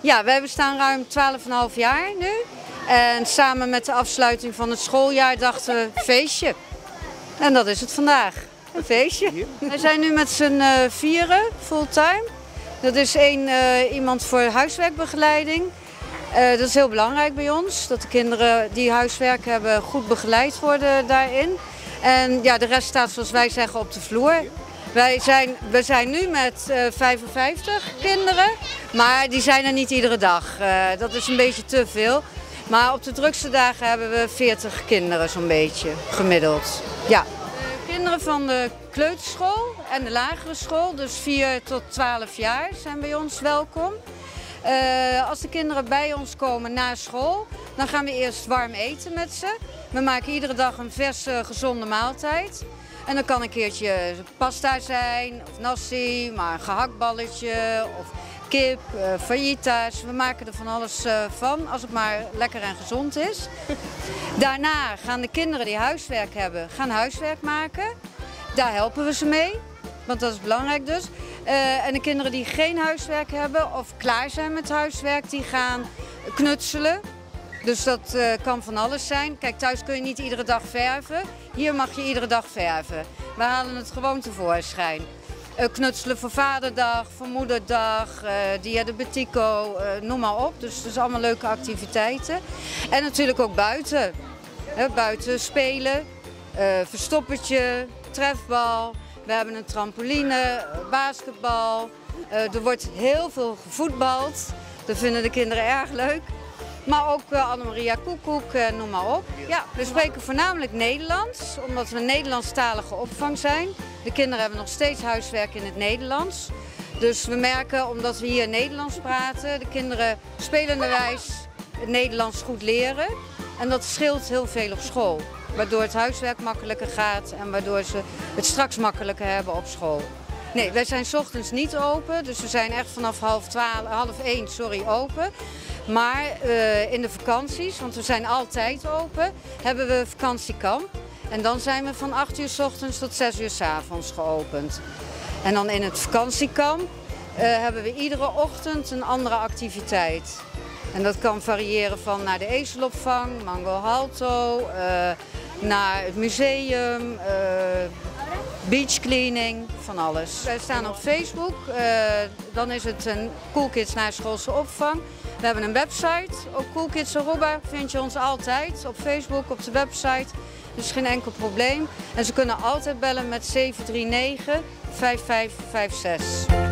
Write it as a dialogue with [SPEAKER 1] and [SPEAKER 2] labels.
[SPEAKER 1] Ja, wij bestaan ruim 12,5 jaar nu. En samen met de afsluiting van het schooljaar dachten we feestje. En dat is het vandaag. Een feestje. Wij zijn nu met z'n vieren, fulltime. Dat is iemand voor huiswerkbegeleiding. Dat is heel belangrijk bij ons, dat de kinderen die huiswerk hebben goed begeleid worden daarin. En ja, de rest staat zoals wij zeggen op de vloer. We zijn nu met 55 kinderen, maar die zijn er niet iedere dag. Dat is een beetje te veel. Maar op de drukste dagen hebben we 40 kinderen zo'n beetje, gemiddeld. Ja. Kinderen van de kleuterschool en de lagere school, dus 4 tot 12 jaar, zijn bij ons welkom. Als de kinderen bij ons komen na school, dan gaan we eerst warm eten met ze. We maken iedere dag een verse, gezonde maaltijd. En dat kan een keertje pasta zijn, of nasi, maar een gehaktballetje of kip, fajitas. We maken er van alles van, als het maar lekker en gezond is. Daarna gaan de kinderen die huiswerk hebben, gaan huiswerk maken. Daar helpen we ze mee, want dat is belangrijk dus. En de kinderen die geen huiswerk hebben of klaar zijn met huiswerk, die gaan knutselen. Dus dat kan van alles zijn. Kijk, thuis kun je niet iedere dag verven. Hier mag je iedere dag verven. We halen het gewoon tevoorschijn. Knutselen voor vaderdag, voor moederdag, dia de Betico, noem maar op. Dus dat is allemaal leuke activiteiten. En natuurlijk ook buiten. Buiten spelen, verstoppertje, trefbal. We hebben een trampoline, basketbal. Er wordt heel veel gevoetbald. Dat vinden de kinderen erg leuk. Maar ook Annemaria Koekoek, noem maar op. Ja, we spreken voornamelijk Nederlands, omdat we een Nederlandstalige opvang zijn. De kinderen hebben nog steeds huiswerk in het Nederlands. Dus we merken, omdat we hier Nederlands praten, de kinderen spelenderwijs het Nederlands goed leren. En dat scheelt heel veel op school. Waardoor het huiswerk makkelijker gaat en waardoor ze het straks makkelijker hebben op school. Nee, wij zijn 's ochtends niet open, dus we zijn echt vanaf half 1 open. Maar in de vakanties, want we zijn altijd open, hebben we vakantiekamp. En dan zijn we van 8 uur 's ochtends tot 6 uur 's avonds geopend. En dan in het vakantiekamp hebben we iedere ochtend een andere activiteit. En dat kan variëren van naar de ezelopvang, Mango Halto, naar het museum, beachcleaning, van alles. Wij staan op Facebook, dan is het een Cool Kids naschoolse opvang. We hebben een website, ook Cool Kids Aruba vind je ons altijd op Facebook, op de website. Dus geen enkel probleem. En ze kunnen altijd bellen met 739 5556.